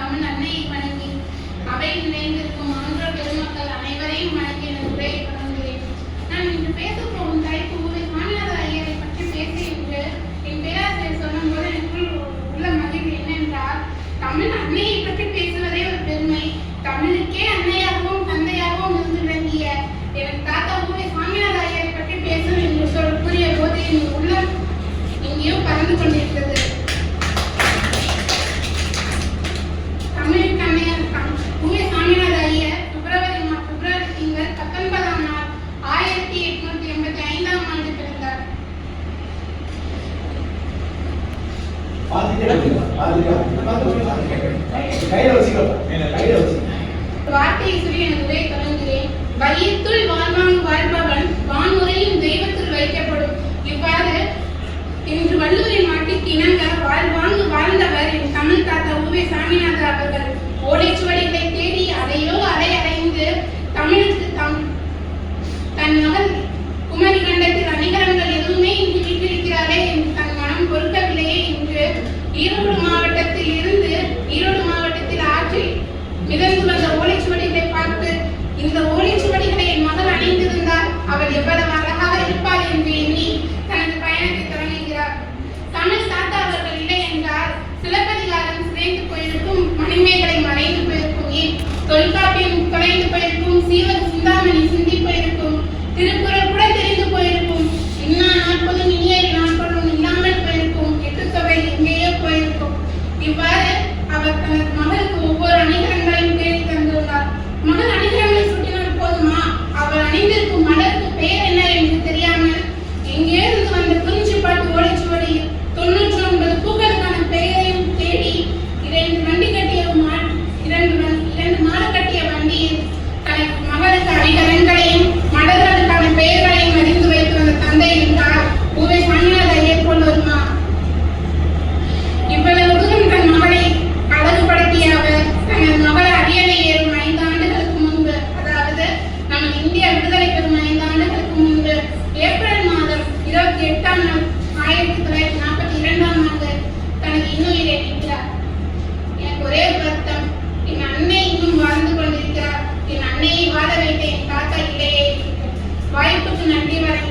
தமிழ் அன்னையை வணங்கி அவையில் இணைந்திருக்கும் ஆன்ற பெருமக்கள் அனைவரையும் வணங்கி எனது உரையை தொடங்குகிறேன். நான் இன்று பேசப் போகும் தலைப்பு ஊரை சாமிநாத ஐயரை பற்றி பேசுகின்ற என் பேராசிரியர் சொல்லும்போது எனக்குள் உள்ள மகிழ்வு என்னென்றால், தமிழ் அன்னையை பற்றி பேசுவதே ஒரு பெருமை. தமிழுக்கே அன்னையாகவும் தந்தையாகவும் இருந்து விளங்கிய எனக்கு தாத்தா ஊரை சாமிநாத ஐயரை பற்றி பேசும் என்று கூறிய போது என் உள்ளம் எங்கேயோ பறந்து கொண்டிருக்கிறது. தமிழுக்கு அன்னையார் ஊரை சாமிநாத ஐயர் பிப்ரவரி திங்கள் 19ஆம் நாள் 1885ஆம் ஆண்டு பிறந்தார். வார்த்தையை சொல்லி எனது உரையை தொடங்குகிறேன். வையத்துள் வாழ்வாங்கு வாழ்பவன் வானுரையும் தெய்வத்தில் வைக்கப்படும். இவ்வாறு இன்று வள்ளுவரின் வாட்டிற்கு இணங்க வாழ்வாங்கு வாழ்ந்தவர் என் தமிழ் தாத்தா ஊவே சாமிநாதர் அவர்கள். ஓலைச்சுவடிகளை தேடி அலையோ அலைந்து தமிழுக்கு தன் மகள் குமரி கண்டத்தில் அணிகலன்கள் எதுவுமே இன்று வீட்டிருக்கிறாரே என்று தன் மனம் பொறுக்கவில்லையே என்று ஈரோடு மாவட்டத்தில் ஆற்றில் மிதந்து வந்த ஓலைச்சுவடிகளை பார்த்து, இந்த ஓலைச்சுவடிகளை என் மகள் அணிந்திருந்தால் அவள் எவ்வளவு அழகாக இருப்பாள் என்று எண்ணி தனது பயணத்தை தொடங்குகிறார். தமிழ் தாத்தா அவர்கள் இல்லை என்றால் சிலப்பதிகாரம் சிதைந்து போயிருக்கும், மணிமேகலை மறைந்து போயிருக்கும், தொல்காப்பியம் தொலைந்து போயிருக்கும், சிந்தாமணி சிந்தி போயிருக்கும், திருக்குறள் கூட தெரிந்து போயிருக்கும், இன்னா நாட்களும் இனியேறி நாட்களும் இல்லாமல் போயிருக்கும், எட்டுத்தொகை எங்கேயோ போயிருக்கும். இவ்வாறு அவர் தனது மகளுக்கு ஒவ்வொரு அணிகலன்களையும் தேடி தந்துள்ளார். மகள் அணிகலன்களை சுட்டினால் போதுமா, அவள் அணிந்திருக்கும் மலருக்கு பெயர் என்ன என்று தெரியாமல் எங்கே இருந்து வந்த குறிஞ்சி பாட்டு ஓலைச்சுவடியில் 99 பூக்களுக்கான பெயரையும் தேடி இரண்டு மாடு கட்டிய வண்டியில் தனது மகளுக்கு அணிகலன்களையும் மலர்களுக்கான பெயர்களையும் அறிந்து வைத்து வந்த தந்தை என்றால் ஊவே சாமிநாத ஐயர் போல் வருமா? இவ்வளவு தூரம் தன் மகளை அழகுபடுத்திய அவர் தனது மகளை அரியணை ஏறும் 5 ஆண்டுகளுக்கு முன்பு, அதாவது நமது இந்தியா விடுதலை பெறும் 5 ஆண்டுகளுக்கு முன்பு ஏப்ரல் மாதம் 28ஆம் நாள் 1942ஆம் ஆண்டு தனது இன்னுயிரை நீக்கிறார். எனக்கு ஒரே வருத்தம், என் அன்னை இன்னும் வாழ்ந்து கொண்டிருக்கிறார். என் அன்னையை வாழ வைத்த என் தாத்தா இல்லையே. வாய்ப்புக்கு நன்றி வரை